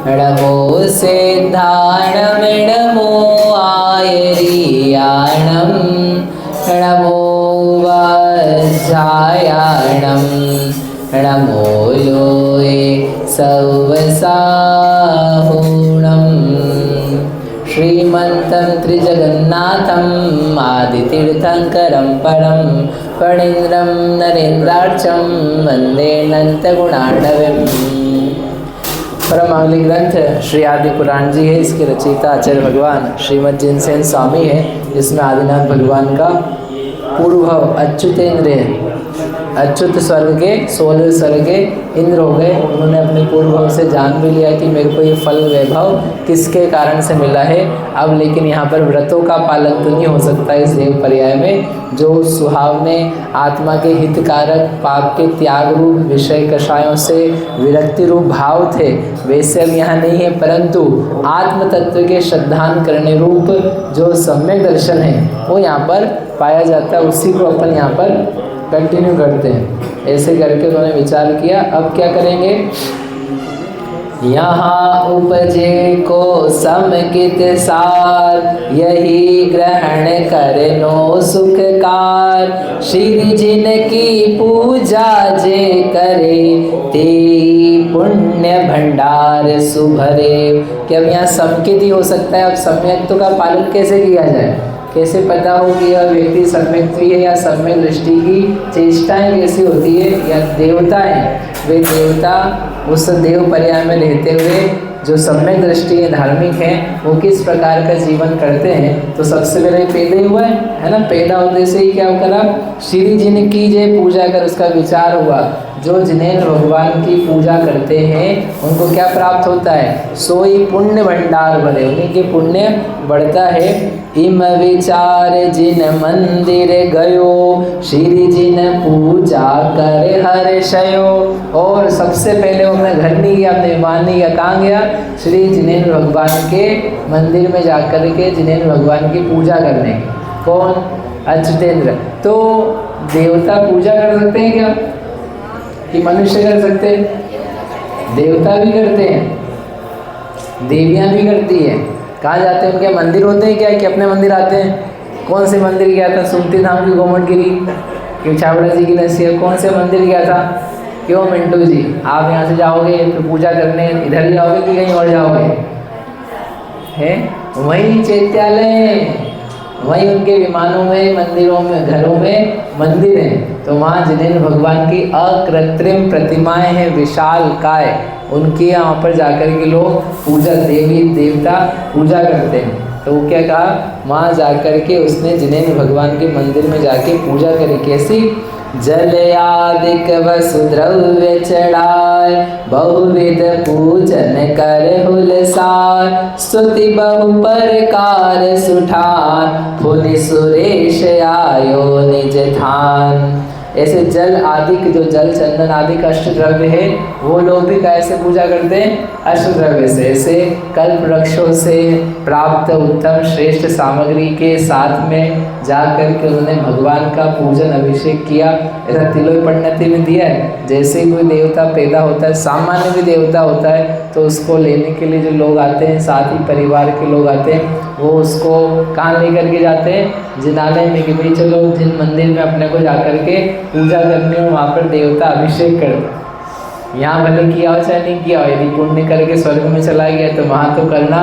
नमो सिद्धाणं नमो आयर्याणं नमो वज्रायाणं नमो लोये सवसाहुणम् श्रीमन्तं त्रिजगन्नाथम् आदितीर्थंकरं परं फणीन्द्रं नरेन्द्रार्चं वन्दे अनन्तगुणार्णवम्। परम ग्रंथ श्री आदि पुराण जी है। इसके रचयिता आचार्य भगवान श्रीमद जिनसेन स्वामी है, जिसमें आदिनाथ भगवान का पूर्वभव अच्युतेंद्र है। अच्युत स्वर्ग के 16 स्वर्ग के इंद्र हो गए। उन्होंने अपने पूर्वभव से जान भी लिया कि मेरे को ये फल वैभव किसके कारण से मिला है। अब लेकिन यहाँ पर व्रतों का पालन तो नहीं हो सकता इस देव पर्याय में। जो सुहावने आत्मा के हितकारक पाप के त्याग रूप विषय कषायों से विरक्ति रूप भाव थे, वैसे अब यहाँ नहीं है, परंतु आत्म तत्व के श्रद्धान करने रूप जो सम्यक दर्शन है वो यहाँ पर पाया जाता है। उसी को अपन यहाँ पर कंटिन्यू करते हैं। ऐसे करके उन्होंने विचार किया, अब क्या करेंगे। यहाँ उपजे को समकित सार, यही ग्रहण करनो सुखकार। श्री जिन की पूजा जे करे, ते पुण्य भंडार सुभरे। कि अब यहाँ समकित ही हो सकता है। अब सम्यक्त्व का पालन कैसे किया जाए, कैसे पता हो कि यह व्यक्ति सम्यक है या सम्यक दृष्टि की चेष्टाएं कैसी होती है, या देवता है वे देवता उस देव पर्याय में रहते हुए जो सम्यक दृष्टि है धार्मिक है वो किस प्रकार का जीवन करते हैं। तो सबसे पहले पैदा हुआ है ना, पैदा होने से ही क्या करा, श्री जिन की जय पूजा कर उसका विचार हुआ। जो जिनेन्द्र भगवान की पूजा करते हैं उनको क्या प्राप्त होता है, सोई पुण्य भंडार भरे, उन्हीं के पुण्य बढ़ता है। इम विचार जिन मंदिर गयो, श्री जिन पूजा करे हर्षयो। और सबसे पहले वो अपने घर नहीं गया, अपने विमान नहीं गया, कहाँ गया, श्री जिनेन्द्र भगवान के मंदिर में जाकर के जिनेन्द्र भगवान की पूजा करने। कौन, अच्युतेंद्र। तो देवता पूजा कर सकते हैं क्या, कि मनुष्य कर सकते हैं? देवता भी करते हैं, देवियाँ भी करती है। कहाँ जाते हैं, उनके मंदिर होते हैं क्या, कि अपने मंदिर आते हैं? कौन से मंदिर गया था, सुमती धाम की गोमट गिरी, क्यों छाबड़ा जी की नसीहत, कौन से मंदिर गया था? क्यों मिंटू जी, आप यहाँ से जाओगे तो पूजा करने इधर ही जाओगे कि कहीं और जाओगे? है वहीं चैत्यालय, वहीं उनके विमानों में, मंदिरों में, घरों में मंदिर हैं। तो वहाँ जिनेन्द्र भगवान की अकृत्रिम प्रतिमाएं हैं, विशाल काय, उनके यहाँ पर जाकर के लोग पूजा, देवी देवता पूजा करते हैं। तो वो क्या कहा, वहाँ जाकर के उसने जिनेन्द्र भगवान के मंदिर में जाके पूजा करी। कैसी, जल आदिक वसुद्रव्य चढ़ाए, बहुविध पूजन कर हुलसार। स्तुति बहु प्रकार सुठान, फुनि सुरेश आयो निज थान। ऐसे जल आदि के, जो जल चंदन आदि का अष्ट द्रव्य है वो लोग भी कैसे पूजा करते हैं, अष्ट द्रव्य से। ऐसे कल्प वृक्षों से प्राप्त उत्तम श्रेष्ठ सामग्री के साथ में जाकर के उन्होंने भगवान का पूजन अभिषेक किया। ऐसा तिलोय परिणति में दिया है। जैसे ही कोई देवता पैदा होता है, सामान्य भी देवता होता है, तो उसको लेने के लिए जो लोग आते हैं, साथ ही परिवार के लोग आते हैं, वो उसको कहाँ लेकर के जाते हैं, जिनालय में, कि भाई चलो जिन मंदिर में अपने को जाकर के पूजा करनी हो वहाँ पर देवता अभिषेक कर। यहाँ भले किया हो चाहे नहीं किया हो, यदि पुण्य करके स्वर्ग में चला गया तो वहाँ तो करना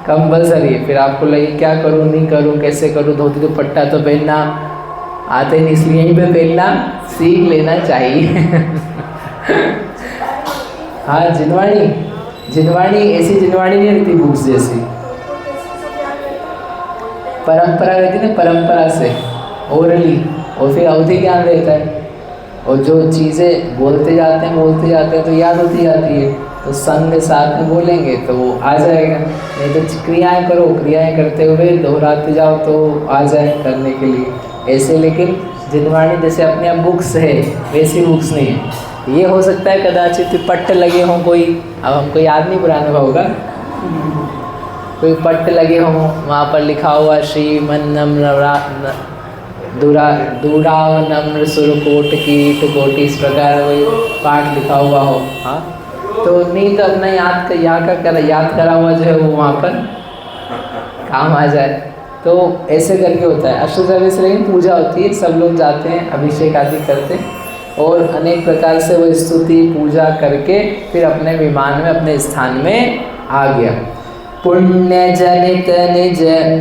कंपल्सरी है। फिर आपको लगे क्या करूँ, नहीं करूँ, कैसे करूँ, धोती दुपट्टा तो पहनना आते नहीं, इसलिए यहीं पे पहनना सीख लेना चाहिए। हाँ, जिनवाणी, जिनवाणी ऐसी जिनवाणी नहीं रहती बुक्स जैसी, परंपरा रहती ना, परंपरा से ओरली, और फिर अवधि ज्ञान रहता है। और जो चीज़ें बोलते जाते हैं तो याद होती जाती है। तो संग साथ में बोलेंगे तो वो आ जाएगा, नहीं तो क्रियाएं करो, क्रियाएं करते हुए दोहराते जाओ तो आ जाए करने के लिए। ऐसे लेकिन जिनवाणी जैसे अपने आप बुक्स है वैसी बुक्स नहीं है। ये हो सकता है कदाचित पट्ट लगे हों कोई, अब हमको याद नहीं पुराने होगा, कोई पट्ट लगे हों, वहाँ पर लिखा हुआ श्रीमन नम्र दूराव नम्र सुरकोट कीट कोटि, इस प्रकार कोई पाठ लिखा हुआ हो। हाँ, तो नहीं तो अपना याद करा हुआ जो है वो वहाँ पर काम आ जाए। तो ऐसे करके होता है। अष्टोत्तरवेश्वरी की पूजा होती है, सब लोग जाते हैं, अभिषेक आदि करते हैं और अनेक प्रकार से वो स्तुति पूजा करके फिर अपने विमान में अपने स्थान में आ गया। पुण्य जनित निज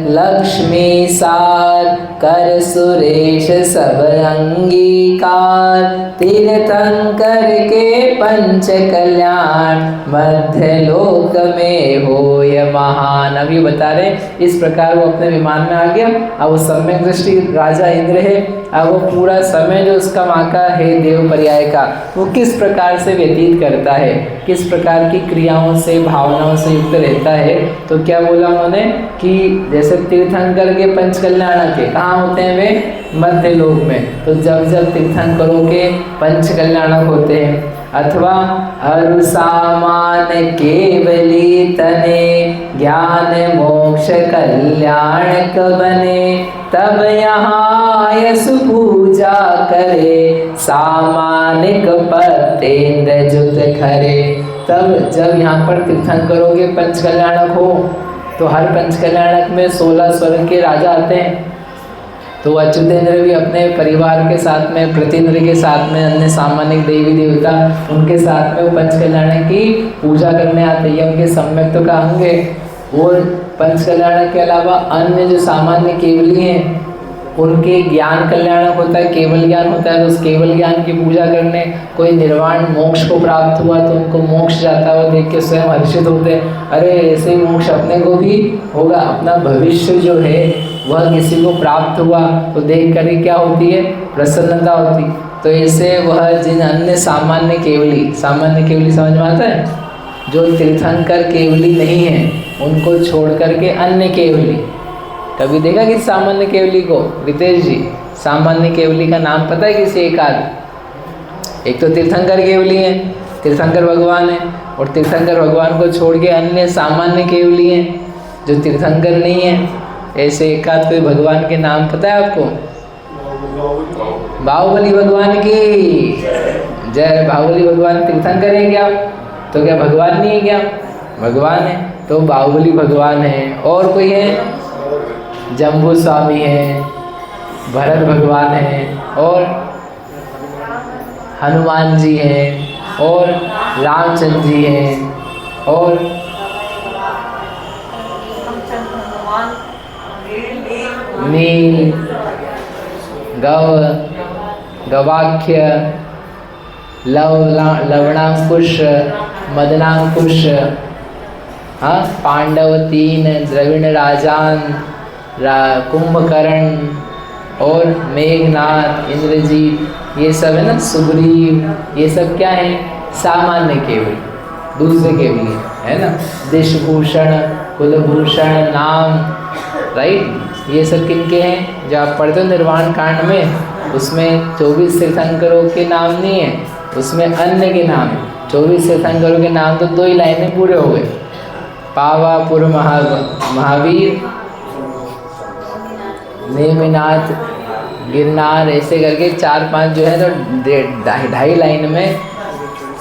लक्ष्मी सार, कर सुरेश सब अंगीकार, तीर्थंकर के पंच कल्याण, मध्य लोक में हो यह महान। अभी बता रहे इस प्रकार वो अपने विमान में आ गया। अब वो सम्यक दृष्टि राजा इंद्र है, अब वो पूरा समय जो उसका वहाँ का है देव पर्याय का, वो किस प्रकार से व्यतीत करता है, किस प्रकार की क्रियाओं से भावनाओं से युक्त रहता है। तो क्या बोला उन्होंने कि जैसे तीर्थंकर के पंच कल्याण के कहाँ होते हैं वे? मध्य लोक में। तो जब जब तीर्थंकरों के पंच कल्याणक होते हैं, अथवा अरु सामान केवली तने, ज्ञान मोक्ष कल्याणक बने, तब यहाँ यस पूजा करे, सामानिक पतेन्द्र जुत खरे। तब जब यहाँ पर तीर्थंकरों के पंच कल्याणक हो, तो हर पंच कल्याणक में 16 स्वर्ग के राजा आते हैं। तो अच्युतेंद्र भी अपने परिवार के साथ में, प्रतिन्द्र के साथ में, अन्य सामान्य देवी देवता उनके साथ में वो पंच कल्याणक की पूजा करने आते हैं। उनके सम्यक्त्व का अंग है। और पंच कल्याणक के अलावा अन्य जो सामान्य केवली हैं, उनके ज्ञान कल्याणक होता है, केवल ज्ञान होता है। तो उस केवल ज्ञान की पूजा करने, कोई निर्वाण मोक्ष को प्राप्त हुआ तो उनको मोक्ष जाता हुआ देख के स्वयं हर्षित होते हैं, अरे ऐसे ही मोक्ष अपने को भी होगा। अपना भविष्य जो है वह किसी को प्राप्त हुआ तो देख कर ही क्या होती है? प्रसन्नता होती। तो ऐसे वह जिन अन्य सामान्य केवली समझ में आता है, जो तीर्थंकर केवली नहीं है उनको छोड़ करके अन्य केवली। कभी देखा कि सामान्य केवली को? रितेश जी, सामान्य केवली का नाम पता है किसी एक आध? एक तो तीर्थंकर केवली है, तीर्थंकर भगवान है, और तीर्थंकर भगवान को छोड़ के अन्य सामान्य केवली हैं जो तीर्थंकर नहीं है। ऐसे एक आध कोई भगवान के नाम पता है आपको? बाहुबली भगवान की जय। बाहुबली भगवान तीर्थंकर है क्या? तो क्या भगवान नहीं है क्या? भगवान है। तो बाहुबली भगवान है। और कोई है? जम्बू स्वामी है, भरत भगवान है, और हनुमान जी हैं, और रामचंद्र जी हैं, और नील, गवाख्य, लवणांकुश, मदनांकुश, हाँ, पांडव 3, द्रविड़ राजान, कुंभकर्ण और मेघनाथ, इंद्रजीत, ये सब है ना, सुग्रीव, ये सब क्या है? सामान्य केवली, दूसरे केवली है ना। दिशभूषण, कुलभूषण, नाम, राइट, ये सब किनके हैं? जो आप पढ़ते हो निर्वाण कांड में, उसमें 24 तीर्थंकरों के नाम नहीं है, उसमें अन्य के नाम है। 24 तीर्थंकरों के नाम तो 2 ही लाइनें पूरे हो गए। पावापुर महावीर, नेमिनाथ, गिरनार, ऐसे करके 4-5 जो है तो 2.5 लाइन में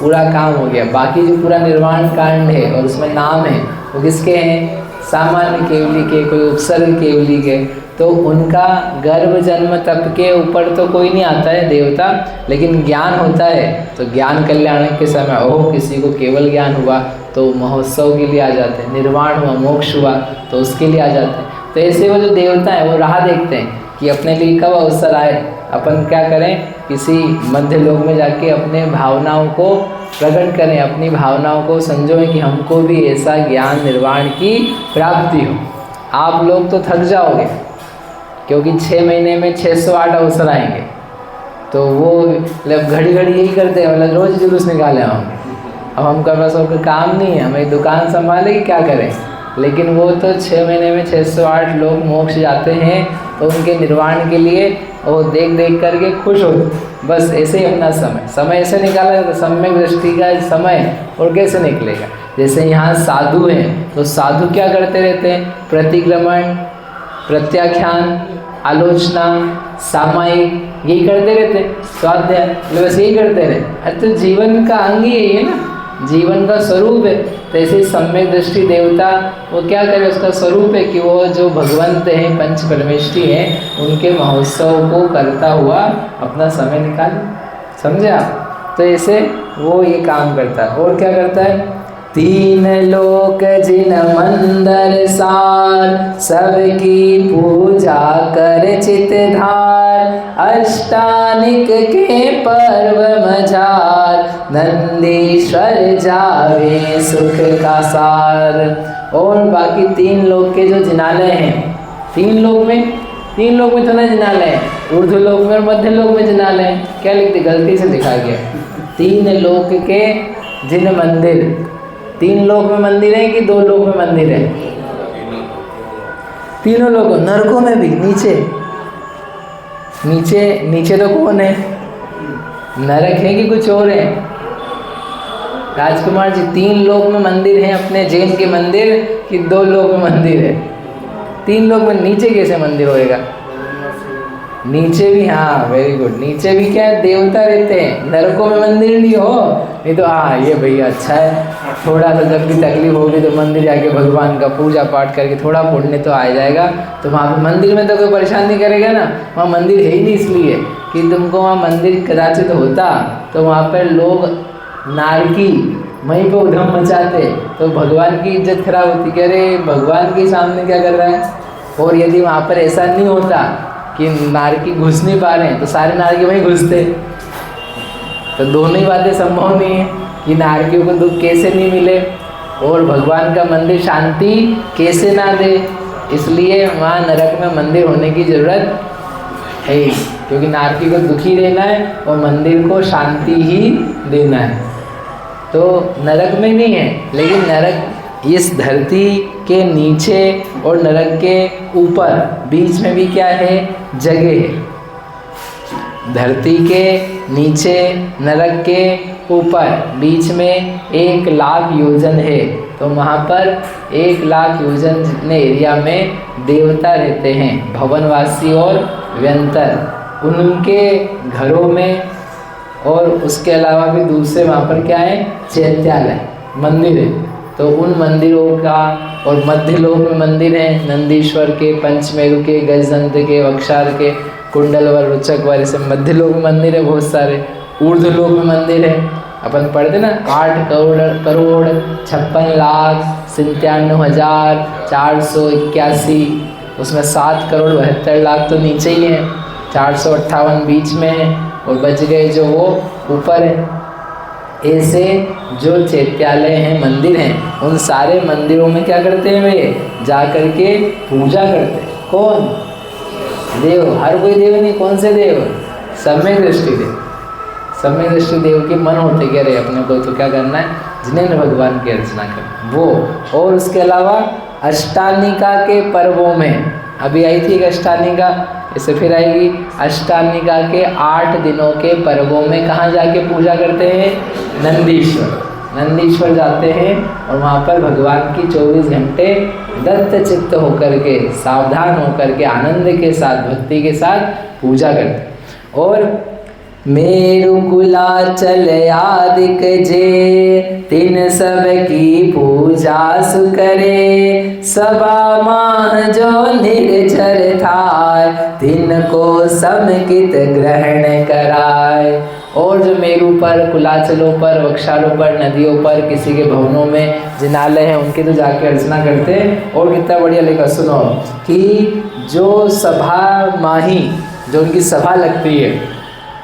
पूरा काम हो गया। बाकी जो पूरा निर्वाण कांड है और उसमें नाम है वो किसके हैं? सामान्य केवली के, कोई उपसर्ग केवली के। तो उनका गर्भ जन्म तप के ऊपर तो कोई नहीं आता है देवता, लेकिन ज्ञान होता है तो ज्ञान कल्याण के समय ओह किसी को केवल ज्ञान हुआ तो महोत्सव के लिए आ जाते हैं, निर्वाण हुआ, मोक्ष हुआ तो उसके लिए आ जाते हैं। तो ऐसे वो जो देवता है वो राह देखते हैं कि अपने लिए कब अवसर आए, अपन क्या करें, किसी मध्य लोक में जाके अपने भावनाओं को प्रकट करें, अपनी भावनाओं को संजोएं कि हमको भी ऐसा ज्ञान निर्वाण की प्राप्ति हो। आप लोग तो थक जाओगे क्योंकि 6 महीने में 608 अवसर आएंगे, तो वो मतलब घड़ी घड़ी यही करते हैं, मतलब रोज़ जुलूस निकाले हम। अब हम कर बस और काम नहीं है, हमें दुकान संभाले कि क्या करें, लेकिन वो तो 6 महीने में 608 लोग मोक्ष जाते हैं, तो उनके निर्वाण के लिए वो देख देख करके खुश होते। बस ऐसे ही अपना समय ऐसे निकाला तो सम्यक दृष्टि का समय और कैसे निकलेगा। जैसे यहाँ साधु हैं तो साधु क्या करते रहते हैं? प्रतिक्रमण, प्रत्याख्यान, आलोचना, सामायिक, यही करते रहते हैं। स्वाध्याय, बस यही करते रहे। अरे तो जीवन का अंग ही यही है ना, जीवन का स्वरूप है। तो ऐसे सम्यक दृष्टि देवता वो क्या करे, उसका स्वरूप है कि वो जो भगवंत हैं, पंच परमेष्ठी हैं, उनके महोत्सव को करता हुआ अपना समय निकाले। समझे आप? तो ऐसे वो ये काम करता है। और क्या करता है? तीन लोक जिन मंदर सार, सबकी पूजा कर चित धार, अष्टानिक के पर्व मझार, नंदीश्वर जावे सुख का सार। और बाकी तीन लोक के जो जिनालय हैं, तीन लोक में तो ना जिनालय है, ऊर्ध्व लोक में और मध्य लोक में जिनालय है। क्या लिखते, गलती से लिखा गया। तीन लोक के जिन मंदिर, तीन लोक में मंदिर है कि दो लोक में मंदिर है? तीनों लोगों, नरकों में भी, नीचे तो कौन है? नरक है कि कुछ और है? राजकुमार जी, तीन लोक में मंदिर हैं अपने जैन के मंदिर कि दो लोक में मंदिर है? तीन लोक में, नीचे कैसे मंदिर होएगा? नीचे भी, हाँ वेरी गुड, नीचे भी क्या है, देवता रहते हैं। नरकों में मंदिर नहीं हो, नहीं तो हाँ ये भैया अच्छा है, थोड़ा सा जब भी तकलीफ होगी तो मंदिर जाके भगवान का पूजा पाठ करके थोड़ा पुण्य तो आ जाएगा। तो वहाँ पर मंदिर में तो कोई परेशान नहीं करेगा ना, वहाँ मंदिर है ही नहीं इसलिए कि तुमको वहाँ मंदिर कदाचित होता तो वहाँ पर लोग नारकी वहीं पर उधम मचाते, तो भगवान की इज्जत खराब होती कि अरे भगवान के सामने क्या कर रहा है। और यदि वहाँ पर ऐसा नहीं होता कि नारकी घुस नहीं पा रहे हैं तो सारे नारकी वहीं घुसते, तो दोनों ही बातें संभव नहीं है कि नारकियों को दुख कैसे नहीं मिले और भगवान का मंदिर शांति कैसे ना दे। इसलिए वहाँ नरक में मंदिर होने की ज़रूरत है ही, क्योंकि नारकी को दुखी रहना है और मंदिर को शांति ही देना है। तो नरक में नहीं है, लेकिन नरक इस धरती के नीचे और नरक के ऊपर बीच में भी क्या है, जगह है। धरती के नीचे नरक के ऊपर बीच में 1,00,000 योजन है, तो वहाँ पर 1,00,000 योजन जितने एरिया में देवता रहते हैं, भवनवासी और व्यंतर, उनके घरों में। और उसके अलावा भी दूसरे वहाँ पर क्या है, चैत्यालय मंदिर है। तो उन मंदिरों का, और मध्य लोक में मंदिर हैं नंदीश्वर के, पंचमेरु के, गजदंत के, वक्षार के, कुंडलवर, रुचकवर, ऐसे मध्य लोक में मंदिर है बहुत सारे। ऊर्ध्व लोक में मंदिर है, अपन पढ़ते ना 8 करोड़ 56,97,481, उसमें 7 करोड़ 72 लाख तो नीचे ही हैं, 458 बीच में है और बच गए जो वो ऊपर है। ऐसे जो चैत्यालय हैं, मंदिर हैं, उन सारे मंदिरों में क्या करते हैं वे, जा कर के पूजा करते हैं। कौन? देव। हर कोई देव नहीं, कौन से देव? सम्यक दृष्टि देव। सम्यक दृष्टि देव के मन होते कह रहे अपने को तो क्या करना है, जिन्हें भगवान की अर्चना करनी वो। और उसके अलावा अष्टानिका के पर्वों में, अभी आई थी एक अष्टानिका, इससे फिर आएगी। अष्टानिका के 8 दिनों के पर्वों में कहाँ जाके पूजा करते हैं, नंदीश्वर जाते हैं और वहाँ पर भगवान की 24 घंटे दत्त चित्त होकर के, सावधान होकर के, आनंद के साथ, भक्ति के साथ पूजा करते हैं। और मेरु कुलाचल आदिक जे, तिन सब की पूजा सुकरे, सबा माह जो निर्जर थाय, तिन को समकित ग्रहण कराय। और जो मेरु पर, कुलाचलों पर, वक्षारों पर, नदियों पर, किसी के भवनों में जिनालय हैं, उनके तो जाके अर्चना करते हैं। और कितना बढ़िया लिखा, सुनो कि जो सभा माही, जो उनकी सभा लगती है,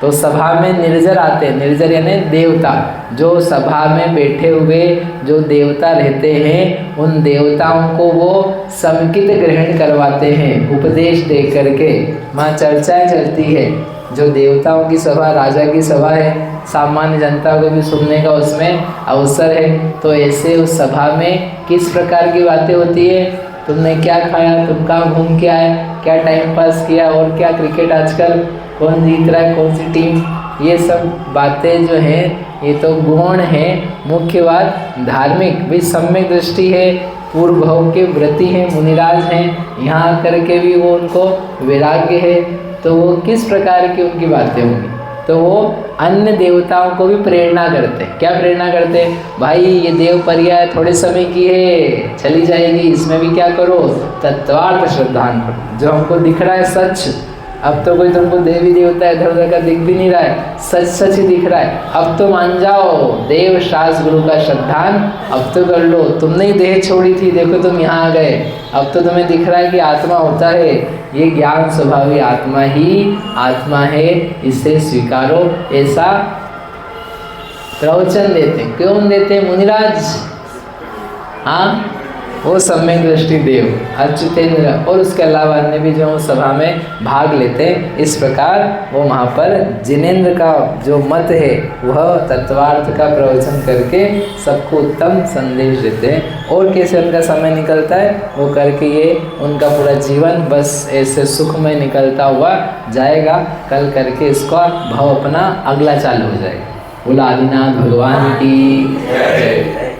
तो सभा में निर्जर आते हैं, निर्जर यानी देवता, जो सभा में बैठे हुए जो देवता रहते हैं, उन देवताओं को वो समकित ग्रहण करवाते हैं, उपदेश दे करके। वहाँ चर्चाएं चलती है, जो देवताओं की सभा, राजा की सभा है, सामान्य जनता को भी सुनने का उसमें अवसर है। तो ऐसे उस सभा में किस प्रकार की बातें होती है, तुमने क्या खाया, तुम कहाँ घूम के आए, क्या टाइम पास किया, और क्या क्रिकेट आजकल कौन जीत रहा है, कौन सी टीम, ये सब बातें जो हैं ये तो गौण है। मुख्य बात धार्मिक भी सम्यक दृष्टि है, पूर्व भाव के व्रती हैं, मुनिराज हैं, यहाँ करके भी वो उनको वैराग्य है, तो वो किस प्रकार की उनकी बातें होंगी, तो वो अन्य देवताओं को भी प्रेरणा करते हैं। क्या प्रेरणा करते हैं? भाई ये देव पर्याय थोड़े समय की है, चली जाएगी, इसमें भी क्या करो, तत्वार्थ श्रद्धान करो। जो हमको दिख रहा है सच, अब तो कोई तुमको देवी देवता इधर उधर का दिख भी नहीं रहा है, सच सच ही दिख रहा है, अब तो मान जाओ, देव शास्त्र गुरु का श्रद्धान अब तो कर लो। तुमने ही देह छोड़ी थी, देखो तुम यहाँ आ गए, अब तो तुम्हें दिख रहा है कि आत्मा होता है, ये ज्ञान स्वभावी आत्मा ही आत्मा है, इसे स्वीकारो। ऐसा प्रवचन देते। क्यों देते मुनिराज? हाँ, वो सम्यक दृष्टि देव अच्युतेंद्र और उसके अलावा अन्य भी जो सभा में भाग लेते हैं। इस प्रकार वो वहाँ पर जिनेंद्र का जो मत है वह तत्वार्थ का प्रवचन करके सबको उत्तम संदेश देते हैं। और कैसे उनका समय निकलता है वो करके ये उनका पूरा जीवन बस ऐसे सुख में निकलता हुआ जाएगा। कल करके इसका भाव अपना अगला चालू हो जाएगा। बोला आदिनाथ भगवान की जय।